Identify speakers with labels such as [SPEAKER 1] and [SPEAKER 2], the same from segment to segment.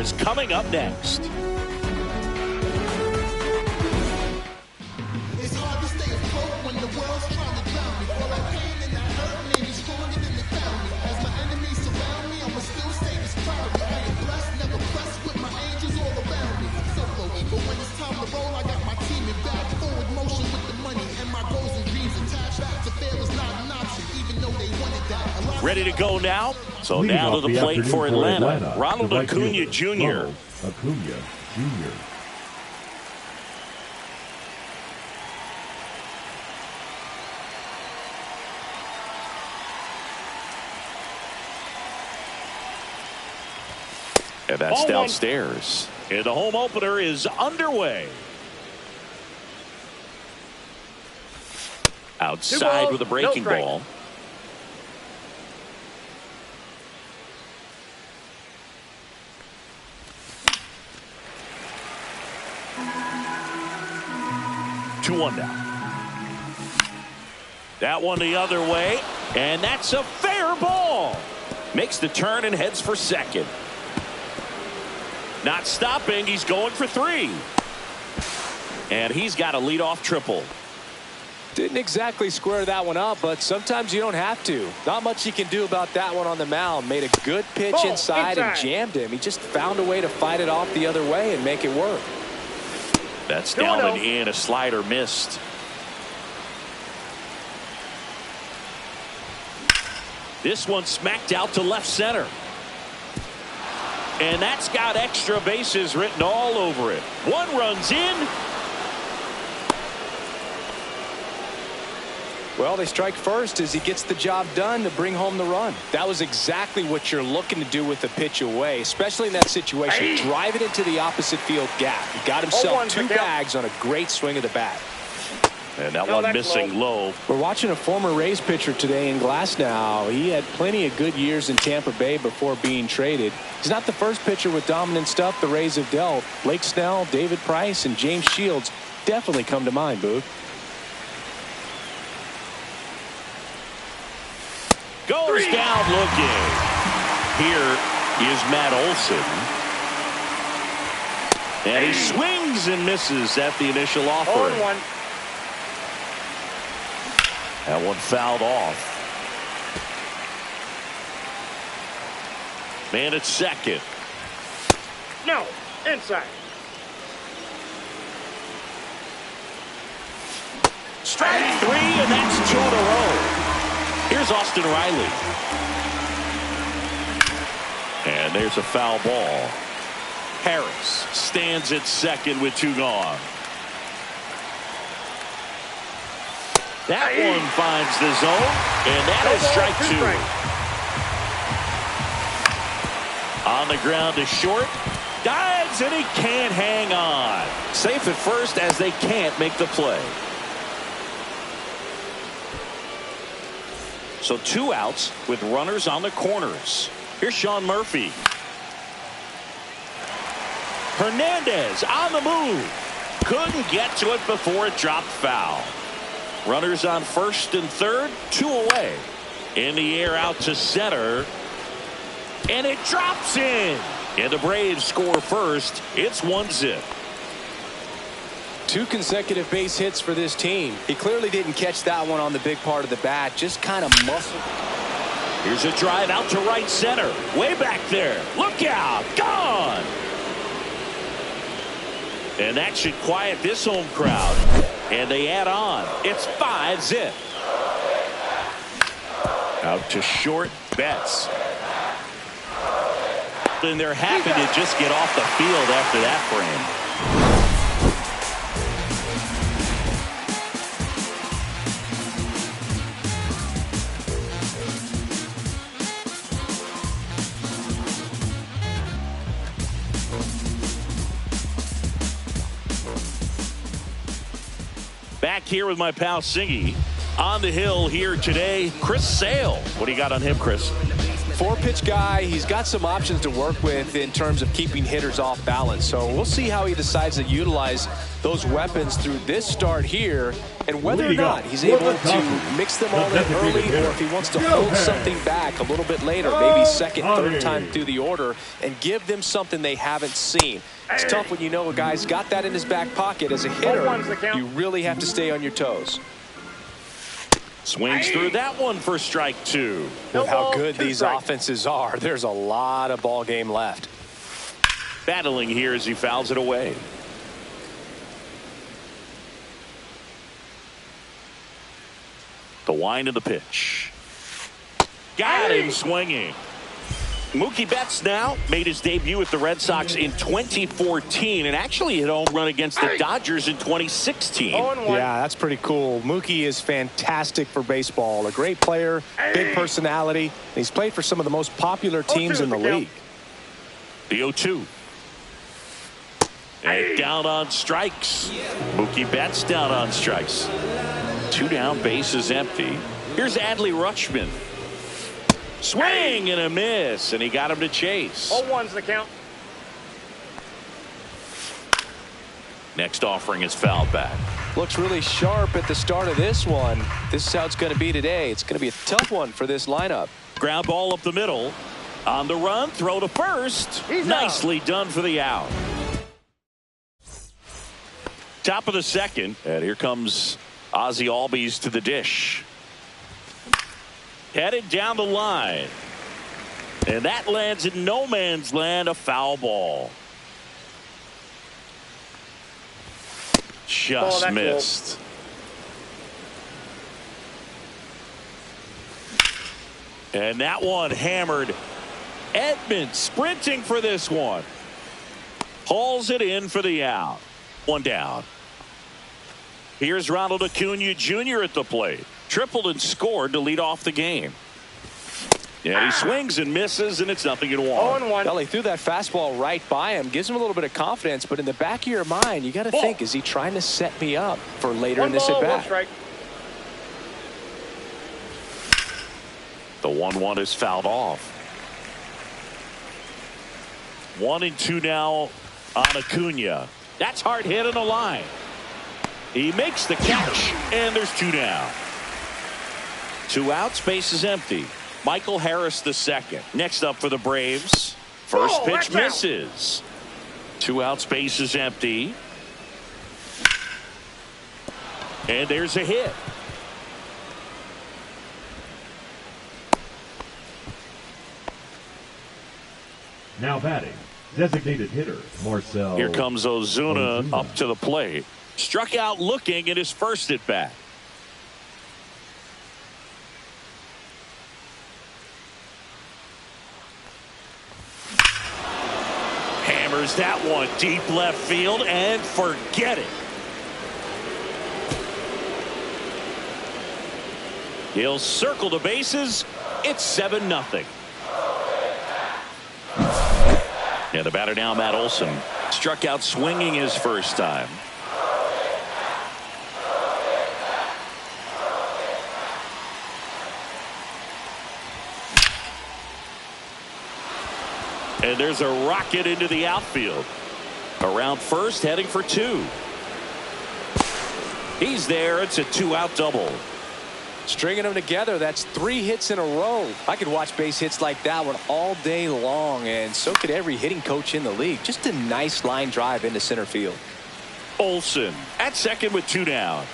[SPEAKER 1] Stairs coming up next.
[SPEAKER 2] It's hard to stay afloat when the world's trying to drown me. All that pain and that hurt made me stronger than they found me. As my enemies surround me, I'ma still stay this proudly. I am blessed, never pressed with my angels all around me. Solo, but when it's time to roll, I got my team in back. Forward motion with the money and my goals and dreams attached. To fail is not an option, even though they wanted that.
[SPEAKER 1] Ready to go now? So
[SPEAKER 3] Leading
[SPEAKER 1] now to the plate for Atlanta, Ronald
[SPEAKER 3] the right
[SPEAKER 1] Acuna
[SPEAKER 3] fielder,
[SPEAKER 1] Jr.
[SPEAKER 3] Ronald Acuna Jr.
[SPEAKER 1] And that's downstairs. And the home opener is underway. Outside with a breaking ball. Two-one now. That one the other way, and that's a fair ball. Makes the turn and heads for second. Not stopping, he's going for three. And he's got a leadoff triple.
[SPEAKER 4] Didn't exactly square that one up, but sometimes you don't have to. Not much you can do about that one on the mound. Made a good pitch inside and jammed him. He just found a way to fight it off the other way and make it work.
[SPEAKER 1] That's down and in. A slider missed. This one smacked out to left center. And that's got extra bases written all over it. One run's in.
[SPEAKER 4] Well, they strike first as he gets the job done to bring home the run. That was exactly what you're looking to do with the pitch away, especially in that situation. Drive it into the opposite field gap. He got himself two bags on a great swing of the bat.
[SPEAKER 1] And that one missing low.
[SPEAKER 4] We're watching a former Rays pitcher today in Glasnow. He had plenty of good years in Tampa Bay before being traded. He's not the first pitcher with dominant stuff the Rays have dealt. Blake Snell, David Price, and James Shields definitely come to mind, Boog.
[SPEAKER 1] Goes down looking. Here is Matt Olson. And he swings and misses at the initial offering. That one fouled off. Man at second.
[SPEAKER 5] No, inside.
[SPEAKER 1] Strike three, and that's two in a row. Here's Austin Riley. And there's a foul ball. Harris stands at second with two gone. That one finds the zone, and that is strike two. On the ground to short. Dives, and he can't hang on. Safe at first as they can't make the play. So two outs with runners on the corners. Here's Sean Murphy. Hernandez on the move. Couldn't get to it before it dropped foul. Runners on first and third, two away. In the air out to center. And it drops in. And the Braves score first. It's 1-0.
[SPEAKER 4] Two consecutive base hits for this team. He clearly didn't catch that one on the big part of the bat. Just kind of muscled.
[SPEAKER 1] Here's a drive out to right center. Way back there. Look out. Gone. And that should quiet this home crowd. And they add on. It's 5-0. Out to short. Betts. And they're happy to just get off the field after that frame. Back here with my pal Singy. On the hill here today, Chris Sale. What do you got on him, Chris?
[SPEAKER 4] 4-pitch guy. He's got some options to work with in terms of keeping hitters off balance. So we'll see how he decides to utilize those weapons through this start here, and whether or not he's able to mix them all in early, or if he wants to hold something back a little bit later, maybe second, third time through the order, and give them something they haven't seen. It's tough when you know a guy's got that in his back pocket. As a hitter, you really have to stay on your toes.
[SPEAKER 1] Swings through that one for strike 2.
[SPEAKER 4] With how good these offenses are, there's a lot of ball game left.
[SPEAKER 1] Battling here as he fouls it away. The wind of the pitch. Got him swinging. Mookie Betts now made his debut with the Red Sox in 2014 and actually hit a home run against the Dodgers in 2016.
[SPEAKER 4] Yeah, that's pretty cool. Mookie is fantastic for baseball. A great player, big personality. He's played for some of the most popular teams in the league.
[SPEAKER 1] The 0-2. And down on strikes. Mookie Betts down on strikes. 2 down, bases empty. Here's Adley Rutschman. Swing and a miss, and he got him to chase.
[SPEAKER 5] 0-1's the count.
[SPEAKER 1] Next offering is fouled back.
[SPEAKER 4] Looks really sharp at the start of this one. This is how it's going to be today. It's going to be a tough one for this lineup.
[SPEAKER 1] Ground ball up the middle. On the run, throw to first. Nicely done for the out. Top of the second, and here comes Ozzie Albies to the dish. Headed down the line. And that lands in no man's land, a foul ball. Just missed. And that one hammered. Edman sprinting for this one. Hauls it in for the out. 1 down. Here's Ronald Acuna Jr. at the plate. Tripled and scored to lead off the game. Yeah, he swings and misses, and it's 0-1.
[SPEAKER 4] Well, he threw that fastball right by him. Gives him a little bit of confidence, but in the back of your mind, you got to think, is he trying to set me up for later in this at-bat?
[SPEAKER 1] The 1-1 is fouled off. 1-2 now on Acuna. That's hard hit on the line. He makes the catch, and there's 2 down. 2 outs, base is empty. Michael Harris the second. Next up for the Braves. First pitch misses. 2 outs, base is empty. And there's a hit.
[SPEAKER 3] Now batting, designated hitter, Marcell.
[SPEAKER 1] Here comes Ozuna up to the plate. Struck out looking at his first at bat. Hammers that one deep left field and forget it. He'll circle the bases. It's 7-0. And the batter now, Matt Olson, struck out swinging his first time. And there's a rocket into the outfield. Around first, heading for 2. He's there. It's a 2-out double.
[SPEAKER 4] Stringing them together, that's 3 hits in a row. I could watch base hits like that one all day long, and so could every hitting coach in the league. Just a nice line drive into center field.
[SPEAKER 1] Olson at second with 2 down.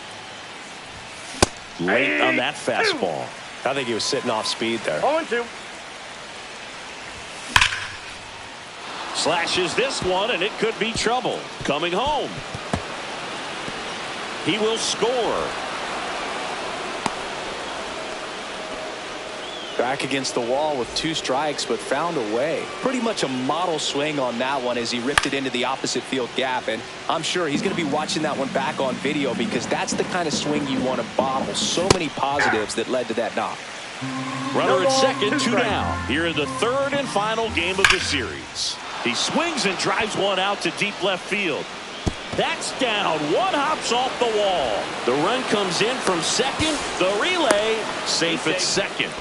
[SPEAKER 1] Late on that fastball.
[SPEAKER 4] I think he was sitting off speed there.
[SPEAKER 5] 0-2.
[SPEAKER 1] Slashes this one, and it could be trouble. Coming home. He will score.
[SPEAKER 4] Back against the wall with 2 strikes, but found a way. Pretty much a model swing on that one as he ripped it into the opposite field gap. And I'm sure he's going to be watching that one back on video, because that's the kind of swing you want to bottle. So many positives that led to that knock.
[SPEAKER 1] Runner at second, 2 down. Here in the third and final game of the series. He swings and drives one out to deep left field. That's down. One hops off the wall. The run comes in from second. The relay safe at second.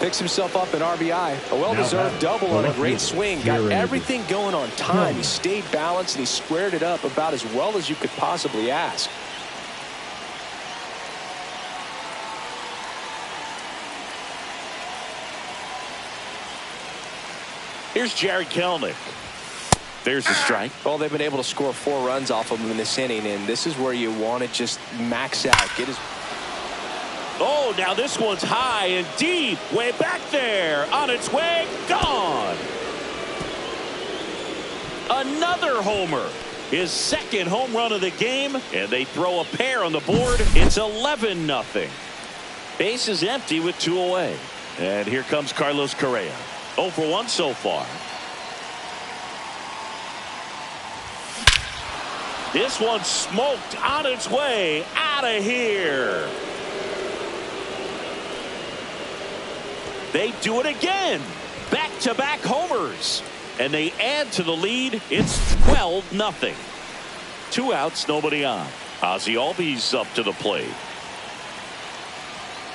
[SPEAKER 4] Picks himself up an RBI. A well-deserved double on a great swing. Got everything going on time. He stayed balanced and he squared it up about as well as you could possibly ask.
[SPEAKER 1] Here's Jared Kelenic. There's a strike.
[SPEAKER 4] Well, they've been able to score 4 runs off of him in this inning, and this is where you want to just max out. Get his.
[SPEAKER 1] Oh, now this one's high and deep. Way back there. On its way. Gone. Another homer. His second home run of the game. And they throw a pair on the board. It's 11-0. Base is empty with 2 away. And here comes Carlos Correa. 0 for 1 so far. This one smoked on its way out of here. They do it again. Back-to-back homers. And they add to the lead. It's 12-0. 2 outs, nobody on. Ozzie Albies up to the plate.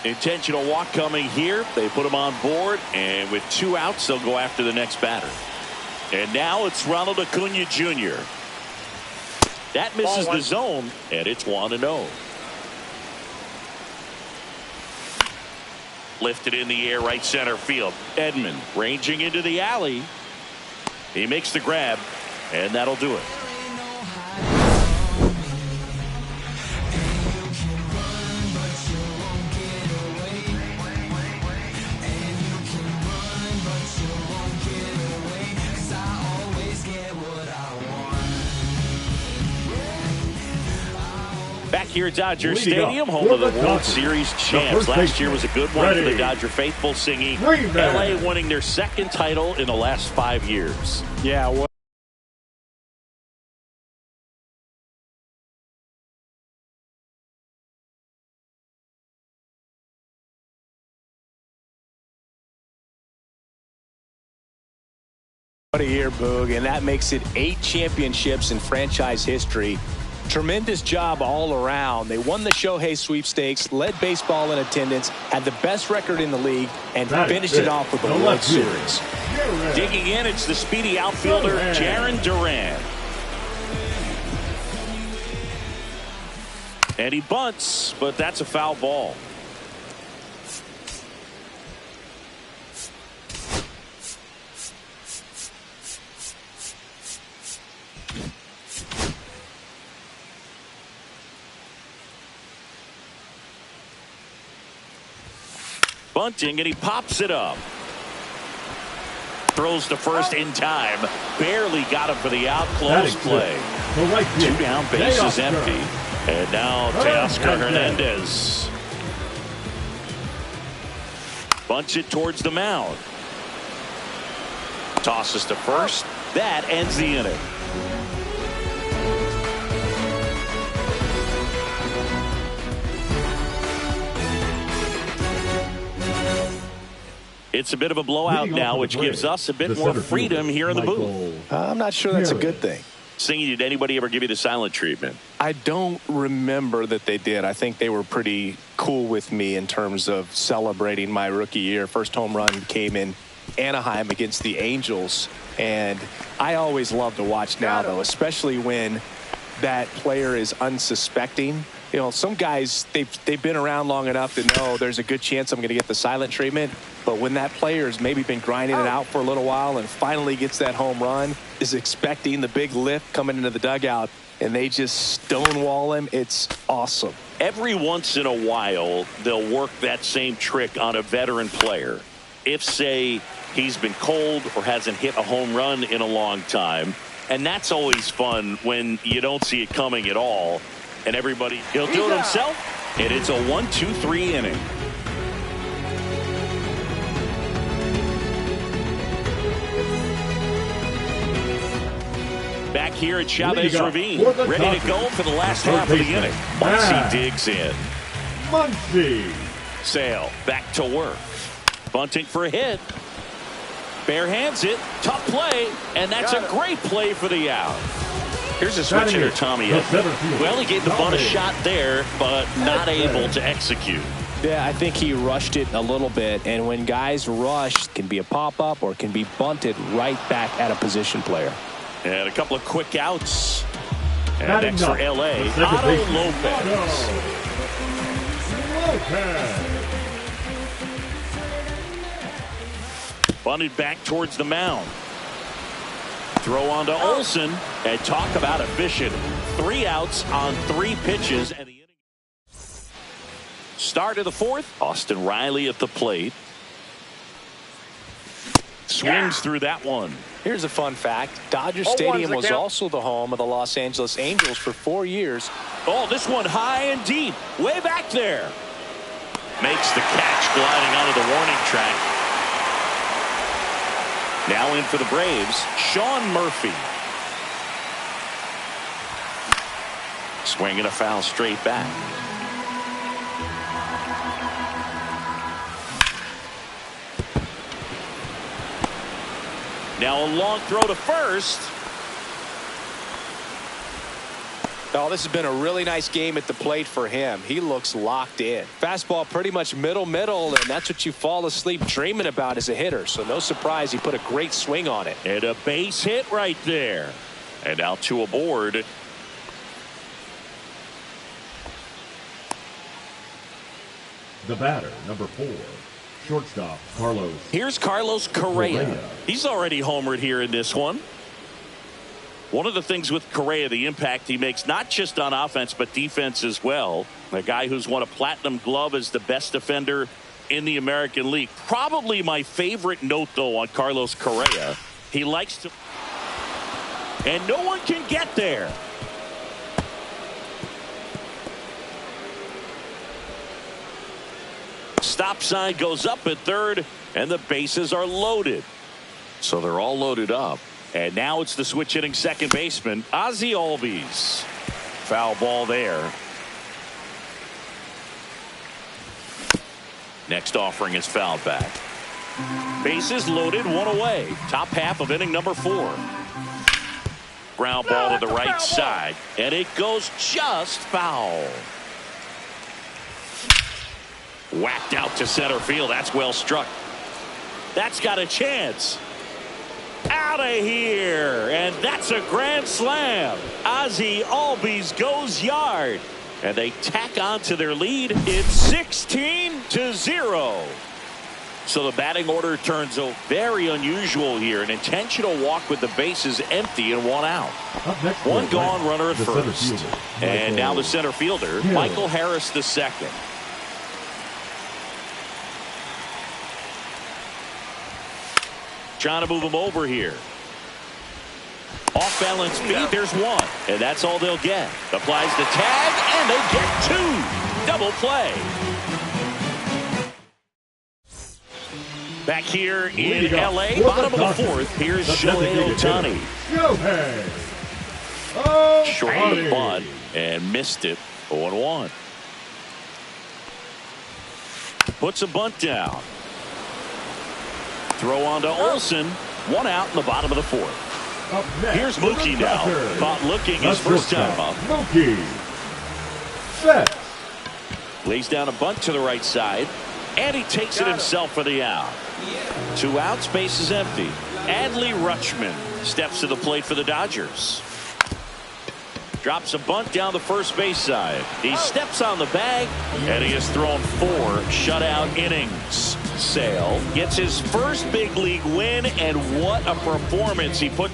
[SPEAKER 1] Intentional walk coming here. They put him on board. And with 2 outs, they'll go after the next batter. And now it's Ronald Acuna Jr. That misses the zone, and it's 1-0. Lifted in the air, right center field. Edman ranging into the alley. He makes the grab, and that'll do it. Back here at Dodger Stadium, home of the World Series champs. Last year was a good one for the Dodger faithful, singing LA winning their 2nd title in the last 5 years.
[SPEAKER 4] Yeah, well, what a year, Boog, and that makes it 8 championships in franchise history. Tremendous job all around. They won the Shohei sweepstakes, led baseball in attendance, had the best record in the league, and finished it off with the World Series.
[SPEAKER 1] Digging in, it's the speedy outfielder, Jarren Duran. And he bunts, but that's a foul ball. Bunting, and he pops it up. Throws to first in time. Barely got him for the out. Close play. 2 down, base is empty. And now Teoscar Hernandez. Bunts it towards the mound. Tosses to first. That ends the inning. It's a bit of a blowout now, which gives us a bit more freedom here in the booth.
[SPEAKER 4] I'm not sure that's a good thing.
[SPEAKER 1] Singing, did anybody ever give you the silent treatment?
[SPEAKER 4] I don't remember that they did. I think they were pretty cool with me in terms of celebrating my rookie year. First home run came in Anaheim against the Angels, and I always love to watch now, though, especially when that player is unsuspecting. You know, some guys, they've been around long enough to know there's a good chance I'm going to get the silent treatment. But when that player's maybe been grinding it out for a little while and finally gets that home run, is expecting the big lift coming into the dugout, and they just stonewall him, it's awesome.
[SPEAKER 1] Every once in a while, they'll work that same trick on a veteran player. If, say, he's been cold or hasn't hit a home run in a long time. And that's always fun when you don't see it coming at all. And everybody, he'll do it himself, and it's a 1-2-3 inning. Back here at Chavez Ravine, ready to go for the last half of the inning. Muncy digs in.
[SPEAKER 3] Muncy.
[SPEAKER 1] Sale back to work. Bunting for a hit. Bare hands it. Tough play, and that's a great play for the out. Here's a switch hitter, Tommy Edman. Well, he gave the bunt a shot there, but not able to execute.
[SPEAKER 4] Yeah, I think he rushed it a little bit, and when guys rush, it can be a pop-up or it can be bunted right back at a position player.
[SPEAKER 1] And a couple of quick outs. And
[SPEAKER 3] Batting
[SPEAKER 1] next for
[SPEAKER 3] up,
[SPEAKER 1] LA,
[SPEAKER 3] the second
[SPEAKER 1] Otto
[SPEAKER 3] baseman,
[SPEAKER 1] Lopez.
[SPEAKER 3] Lopez.
[SPEAKER 1] Bunted back towards the mound. Throw on to Olsen, and talk about efficient. 3 outs on 3 pitches. And the inning. Start of the 4th. Austin Riley at the plate. Swings through that one.
[SPEAKER 4] Here's a fun fact. Dodger
[SPEAKER 5] 0-1's
[SPEAKER 4] Stadium
[SPEAKER 5] the
[SPEAKER 4] was
[SPEAKER 5] count.
[SPEAKER 4] also the home of the Los Angeles Angels for 4 years.
[SPEAKER 1] Oh, this one high and deep. Way back there. Makes the catch, gliding onto the warning track. Now in for the Braves, Sean Murphy. Swinging a foul straight back. Now a long throw to first.
[SPEAKER 4] Oh, this has been a really nice game at the plate for him. He looks locked in. Fastball pretty much middle, and that's what you fall asleep dreaming about as a hitter. So no surprise he put a great swing on it.
[SPEAKER 1] And a base hit right there. And now 2 aboard.
[SPEAKER 3] The batter, number 4, shortstop Carlos.
[SPEAKER 1] Here's Carlos Correa.
[SPEAKER 3] Correa.
[SPEAKER 1] He's already homered here in this one. One of the things with Correa, the impact he makes, not just on offense, but defense as well. A guy who's won a platinum glove as the best defender in the American League. Probably my favorite note, though, on Carlos Correa. He likes to... And no one can get there. Stop sign goes up at third, and the bases are loaded. So they're all loaded up. And now it's the switch hitting second baseman, Ozzie Albies. Foul ball there. Next offering is fouled back. Bases loaded, 1 away. Top half of inning number 4. Ground ball to the right side, and it goes just foul. Whacked out to center field. That's well struck. That's got a chance. Out of here, and that's a grand slam. Ozzie Albies goes yard, and they tack on to their lead. It's 16-0. So the batting order turns out very unusual here. An intentional walk with the bases empty and 1 out.
[SPEAKER 3] Up next,
[SPEAKER 1] 1 gone, runner at
[SPEAKER 3] the center
[SPEAKER 1] first.
[SPEAKER 3] fielder,
[SPEAKER 1] And now the center fielder,
[SPEAKER 3] Harris.
[SPEAKER 1] Michael Harris the second. Trying to move him over here. Off balance speed, there's 1. And that's all they'll get. Applies the tag, and they get 2. Double play. Back here in LA, bottom of the 4th, here's Shohei Ohtani.
[SPEAKER 3] Shohei
[SPEAKER 1] Short of the
[SPEAKER 3] Ohtani.
[SPEAKER 1] bunt and missed it. 0-1. Puts a bunt down. Throw on to Olsen. 1 out in the bottom of the 4th.
[SPEAKER 3] Up next,
[SPEAKER 1] Here's Mookie now. Caught looking his
[SPEAKER 3] the
[SPEAKER 1] first time
[SPEAKER 3] shortstop,
[SPEAKER 1] up.
[SPEAKER 3] Mookie Betts.
[SPEAKER 1] Lays down a bunt to the right side. And he takes it himself for the out. 2 outs, base is empty. Adley Rutschman steps to the plate for the Dodgers. Drops a bunt down the first base side. He steps on the bag, and he has thrown 4 shutout innings. Sale gets his first big league win, and what a performance he put